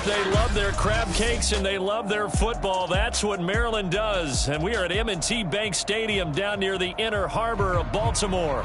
they love their crab cakes, and they love their football. That's what Maryland does. And we are at M&T Bank Stadium down near the Inner Harbor of Baltimore.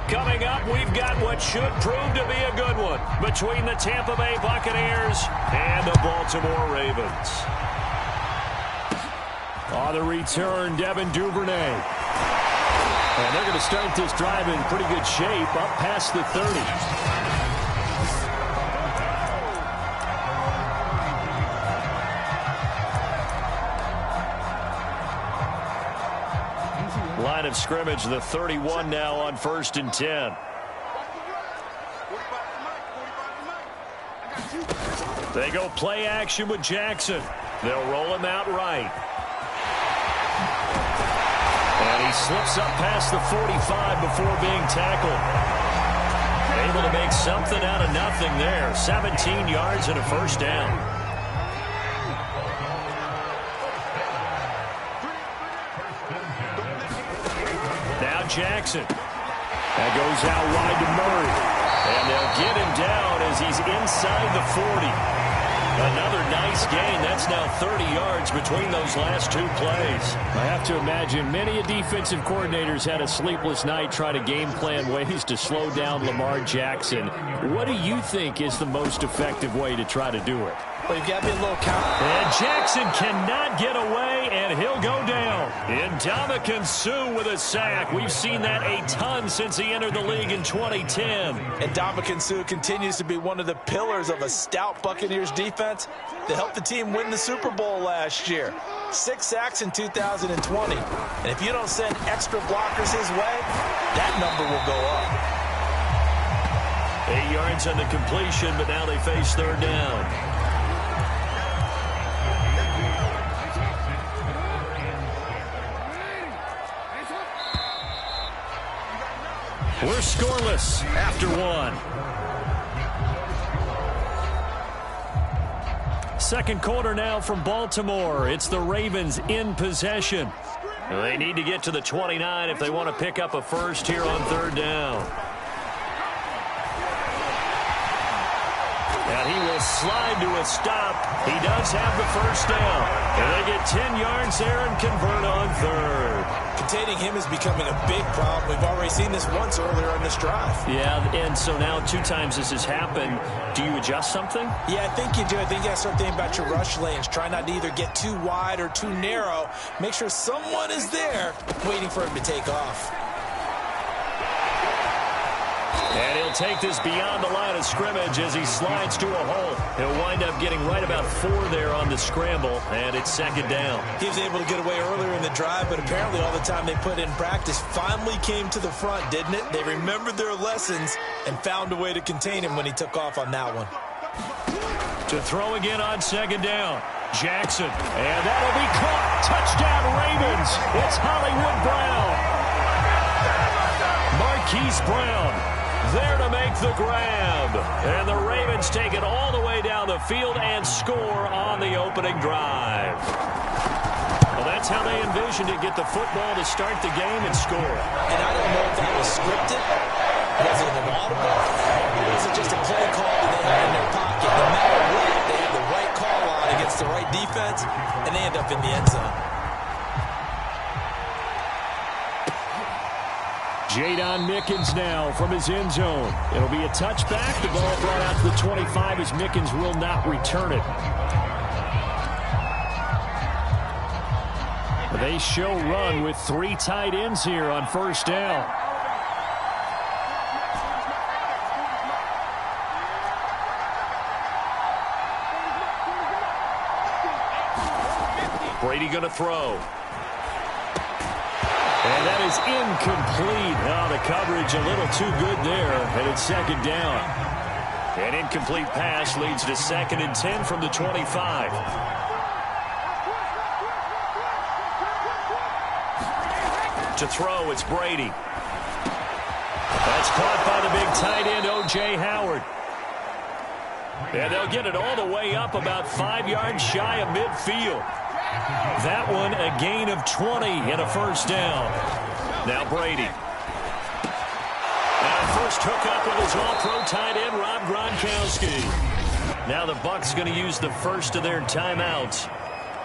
Coming up, we've got what should prove to be a good one between the Tampa Bay Buccaneers and the Baltimore Ravens. On the return, Devin Duvernay. And they're going to start this drive in pretty good shape, up past the 30. Line of scrimmage, the 31 now on 1st and 10. They go play action with Jackson. They'll roll him out right. And he slips up past the 45 before being tackled. Able to make something out of nothing there. 17 yards and a first down. Now Jackson. That goes out wide to Murray. And they'll get him down as he's inside the 40. Another nice gain. That's now 30 yards between those last two plays. I have to imagine many defensive coordinators had a sleepless night trying to game plan ways to slow down Lamar Jackson. What do you think is the most effective way to try to do it? Well, you've got to be a little counter. And Jackson cannot get away, and he'll go down. Ndamukong Suh with a sack. We've seen that a ton since he entered the league in 2010. And Ndamukong Suh continues to be one of the pillars of a stout Buccaneers defense that helped the team win the Super Bowl last year. 6 sacks in 2020. And if you don't send extra blockers his way, that number will go up. 8 yards on the completion, but now they face third down. We're scoreless after one. Second quarter now from Baltimore. It's the Ravens in possession. They need to get to the 29 if they want to pick up a first here on third down. And he will slide to a stop. He does have the first down. And they get 10 yards there and convert on third. Containing him is becoming a big problem. We've already seen this once earlier in this drive. Yeah, and so now 2 times this has happened. Do you adjust something? Yeah, I think you do. I think you got to start thinking about your rush lanes. Try not to either get too wide or too narrow. Make sure someone is there waiting for him to take off. And he'll take this beyond the line of scrimmage as he slides to a hole. He'll wind up getting right about 4 there on the scramble, and it's second down. He was able to get away earlier in the drive, but apparently all the time they put in practice finally came to the front, didn't it? They remembered their lessons and found a way to contain him when he took off on that one. To throw again on second down. Jackson, and that'll be caught. Touchdown Ravens. It's Hollywood Brown. Marquise Brown there to make the grab. And the Ravens take it all the way down the field and score on the opening drive. Well, that's how they envisioned it. Get the football to start the game and score. And I don't know if that was scripted. Was it an audible? Or was it just a play call that they had in their pocket? No matter what, they have the right call on against the right defense, and they end up in the end zone. Jadon Mickens now from his end zone. It'll be a touchback. The ball brought out to the 25 as Mickens will not return it. They show run with 3 tight ends here on first down. Brady going to throw. And that is incomplete. Oh, the coverage a little too good there, and it's second down. An incomplete pass leads to 2nd and 10 from the 25. To throw, it's Brady. That's caught by the big tight end, O.J. Howard. And they'll get it all the way up about 5 yards shy of midfield. That one a gain of 20 and a first down. Now Brady. And first hook up with his all-pro tight end, Rob Gronkowski. Now the Bucs going to use the first of their timeouts,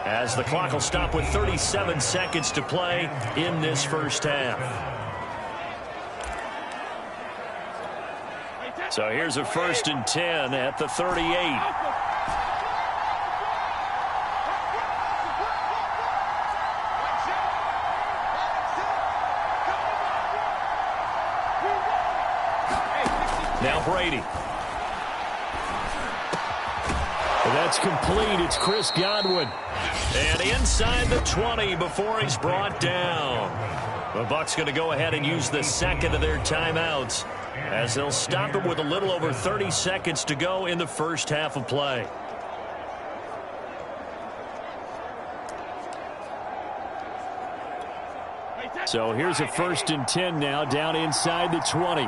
as the clock will stop with 37 seconds to play in this first half. So here's a 1st and 10 at the 38. Now Brady. That's complete. It's Chris Godwin. And inside the 20 before he's brought down. The Bucs going to go ahead and use the second of their timeouts, as they'll stop him with a little over 30 seconds to go in the first half of play. So here's a 1st and 10 now, down inside the 20.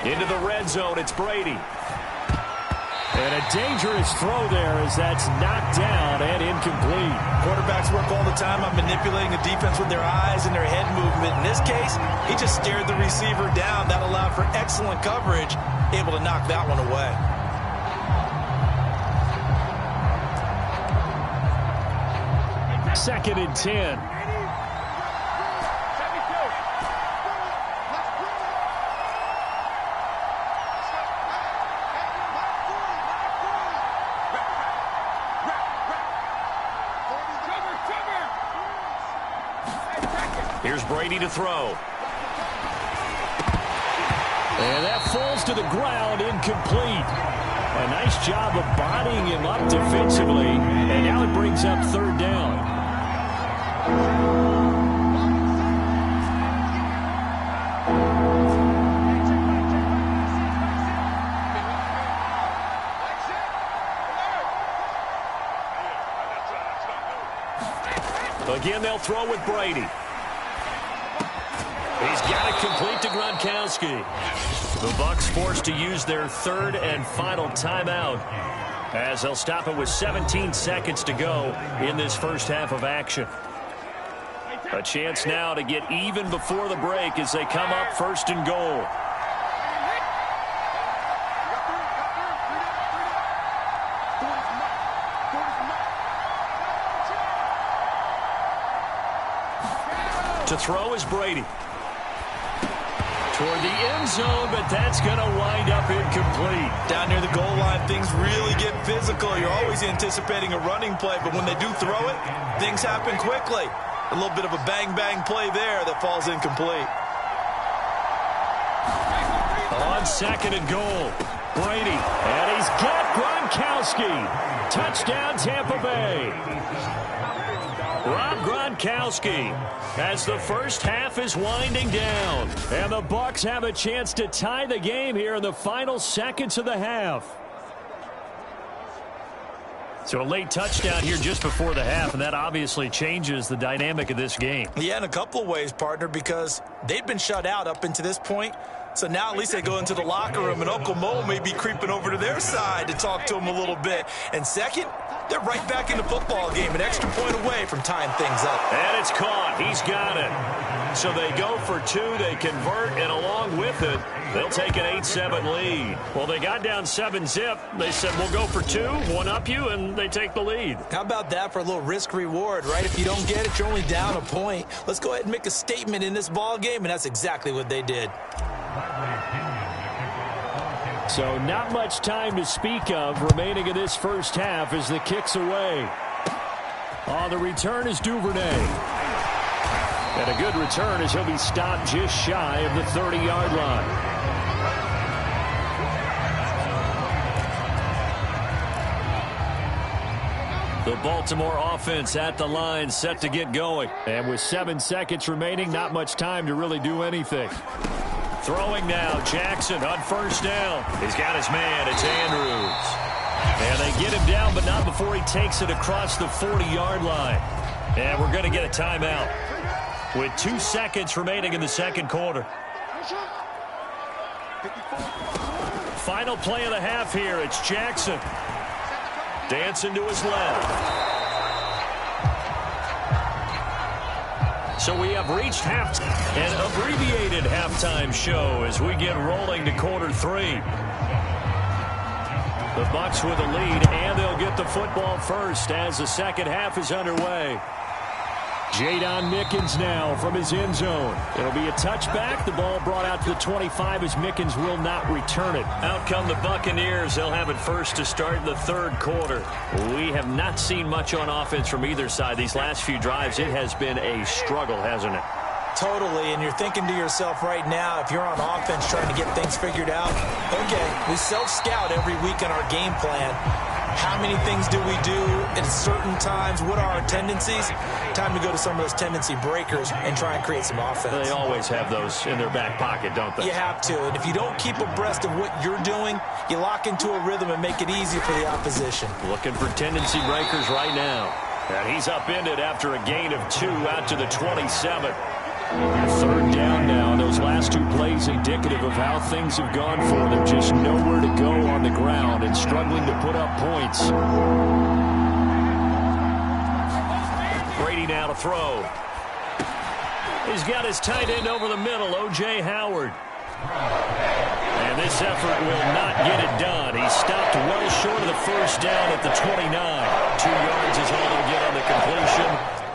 Into the red zone, it's Brady. And a dangerous throw there, as that's knocked down and incomplete. Quarterbacks work all the time on manipulating the defense with their eyes and their head movement. In this case, he just stared the receiver down. That allowed for excellent coverage, able to knock that one away. Second and 10. Here's Brady to throw. And that falls to the ground, incomplete. A nice job of bodying him up defensively. And now it brings up 3rd down. Again, they'll throw with Brady. He's got it complete to Gronkowski. The Bucs forced to use their 3rd and final timeout, as they'll stop it with 17 seconds to go in this first half of action. A chance now to get even before the break as they come up 1st and goal. To throw is Brady. Toward the end zone, but that's going to wind up incomplete. Down near the goal line, things really get physical. You're always anticipating a running play, but when they do throw it, things happen quickly. A little bit of a bang-bang play there that falls incomplete. On 2nd and goal, Brady. And he's got Gronkowski. Touchdown, Tampa Bay. Rob Gronkowski, as the first half is winding down. And the Bucs have a chance to tie the game here in the final seconds of the half. So a late touchdown here just before the half, and that obviously changes the dynamic of this game. Yeah, in a couple of ways, partner, because they've been shut out up until this point. So now at least they go into the locker room, and Uncle Mo may be creeping over to their side to talk to him a little bit. And second, they're right back in the football game, an extra point away from tying things up. And it's caught. He's got it. So they go for 2, they convert, and along with it, they'll take an 8-7 lead. Well, they got down 7-zip. They said, we'll go for 2, one up you, and they take the lead. How about that for a little risk-reward, right? If you don't get it, you're only down a point. Let's go ahead and make a statement in this ball game, and that's exactly what they did. So not much time to speak of remaining in this first half as the kick's away. On the return is Duvernay. And a good return as he'll be stopped just shy of the 30-yard line. The Baltimore offense at the line, set to get going. And with 7 seconds remaining, not much time to really do anything. Throwing now, Jackson on 1st down. He's got his man, it's Andrews. And they get him down, but not before he takes it across the 40-yard line. And we're going to get a timeout with 2 seconds remaining in the second quarter. final play of the half here. It's Jackson. Dancing to his left. So we have reached halftime, an abbreviated halftime show as we get rolling to quarter 3. The Bucks with a lead, and they'll get the football first as the second half is underway. Jadon Mickens now from his end zone. It'll be a touchback. The ball brought out to the 25 as Mickens will not return it. Out come the Buccaneers. They'll have it first to start the third quarter. We have not seen much on offense from either side. These last few drives, it has been a struggle, hasn't it? Totally, and you're thinking to yourself right now, if you're on offense trying to get things figured out, okay, we self-scout every week in our game plan. How many things do we do at certain times? What are our tendencies? Time to go to some of those tendency breakers and try and create some offense. They always have those in their back pocket, don't they? You have to, and if you don't keep abreast of what you're doing, you lock into a rhythm and make it easy for the opposition. Looking for tendency breakers right now. And he's upended after a gain of 2 out to the 27. Third down now. Those last 2 plays indicative of how things have gone for them. Just nowhere to go on the ground and struggling to put up points. Brady now to throw. He's got his tight end over the middle, O.J. Howard. And this effort will not get it done. He stopped well short of the first down at the 29. 2 yards is all he'll get on the completion.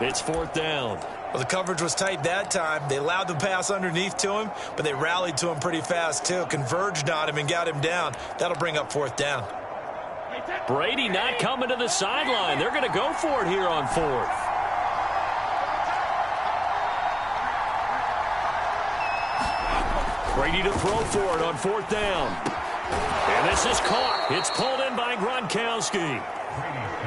It's 4th down. Well, the coverage was tight that time. They allowed the pass underneath to him, but they rallied to him pretty fast, too. Converged on him and got him down. That'll bring up 4th down. Brady not coming to the sideline. They're going to go for it here on 4th. Brady to throw for it on 4th down. And this is caught. It's pulled in by Gronkowski.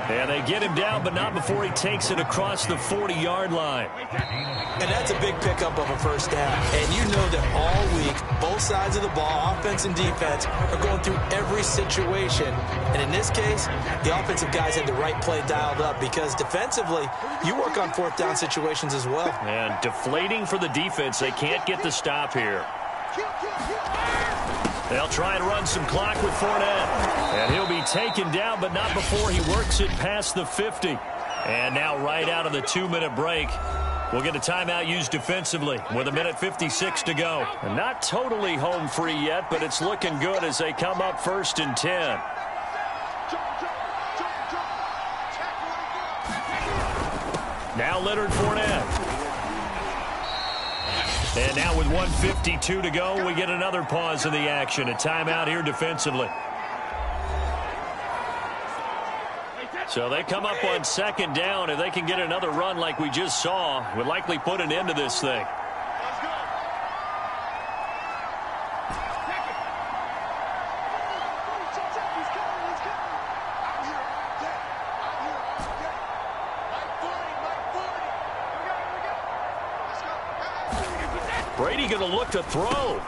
And they get him down, but not before he takes it across the 40-yard line. And that's a big pickup of a first down. And you know that all week, both sides of the ball, offense and defense, are going through every situation. And in this case, the offensive guys had the right play dialed up because defensively, you work on 4th down situations as well. And deflating for the defense. They can't get the stop here. They'll try and run some clock with Fournette. And he'll be taken down, but not before he works it past the 50. And now right out of the 2-minute break, we'll get a timeout used defensively with 1:56 to go. And not totally home free yet, but it's looking good as they come up 1st and 10. Now Leonard Fournette. And now with 1:52 to go, we get another pause in the action. A timeout here defensively. So they come up on 2nd down. If they can get another run like we just saw, would likely put an end to this thing. Brady going to look to throw.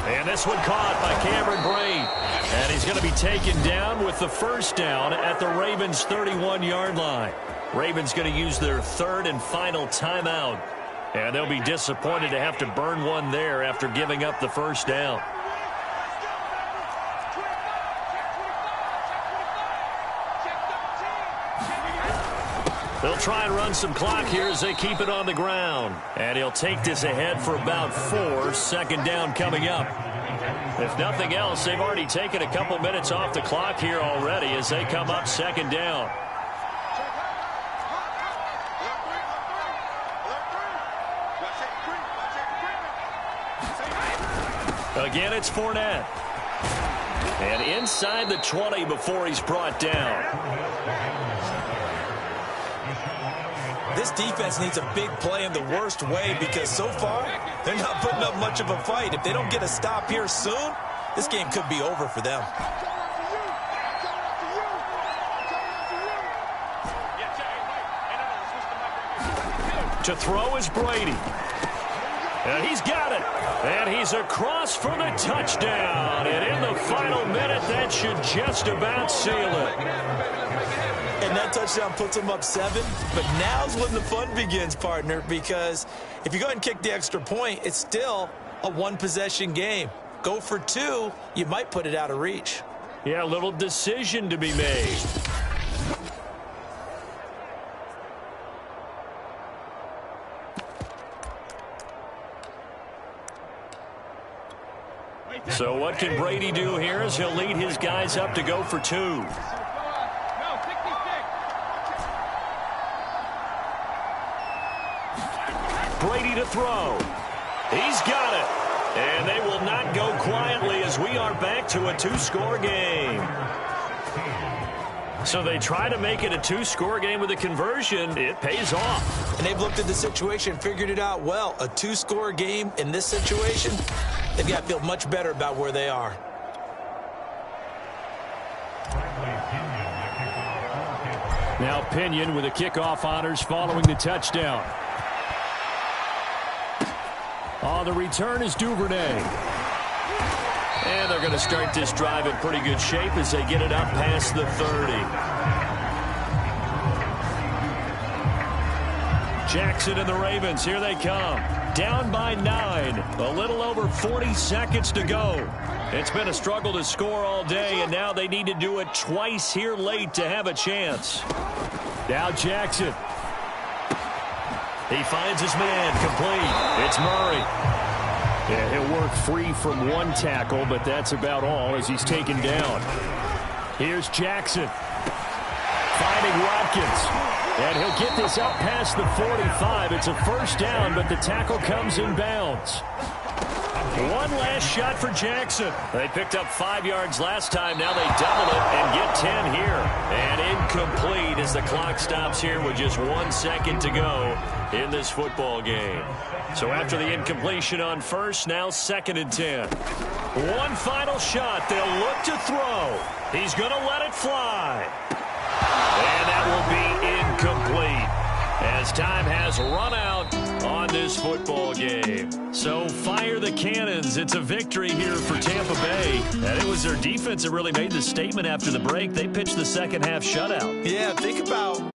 And this one caught by Cameron Brate. And he's going to be taken down with the first down at the Ravens' 31-yard line. Ravens going to use their 3rd and final timeout. And they'll be disappointed to have to burn one there after giving up the first down. They'll try and run some clock here as they keep it on the ground. And he'll take this ahead for about 4. 2nd down coming up. If nothing else, they've already taken a couple minutes off the clock here already as they come up 2nd down. Again, it's Fournette. And inside the 20 before he's brought down. This defense needs a big play in the worst way because so far, they're not putting up much of a fight. If they don't get a stop here soon, this game could be over for them. To throw is Brady. And he's got it. And he's across for the touchdown. And in the final minute, that should just about seal it. And that touchdown puts them up 7. But now's when the fun begins, partner, because if you go ahead and kick the extra point, it's still a one-possession game. Go for 2, you might put it out of reach. Yeah, a little decision to be made. So what can Brady do here as he'll lead his guys up to go for 2. Brady to throw. He's got it. And they will not go quietly as we are back to a 2-score game. So they try to make it a 2-score game with a conversion. It pays off. And they've looked at the situation, figured it out well. A 2-score game in this situation, they've got to feel much better about where they are. Now Pinion with the kickoff honors following the touchdown. On the return is Duvernay. And they're going to start this drive in pretty good shape as they get it up past the 30. Jackson and the Ravens, here they come. Down by 9. A little over 40 seconds to go. It's been a struggle to score all day, and now they need to do it twice here late to have a chance. Now Jackson. He finds his man complete. It's Murray. Yeah, he'll work free from one tackle, but that's about all as he's taken down. Here's Jackson. Finding Watkins. And he'll get this up past the 45. It's a first down, but the tackle comes in bounds. One last shot for Jackson. They picked up 5 yards last time. Now they double it and get 10 here. And incomplete as the clock stops here with just 1 second to go in this football game. So after the incompletion on first, now 2nd and 10. One final shot. They'll look to throw. He's going to let it fly. And that will be incomplete as time has run out on this football game. So fire the cannons. It's a victory here for Tampa Bay. And it was their defense that really made the statement after the break. They pitched the second half shutout. Yeah, think about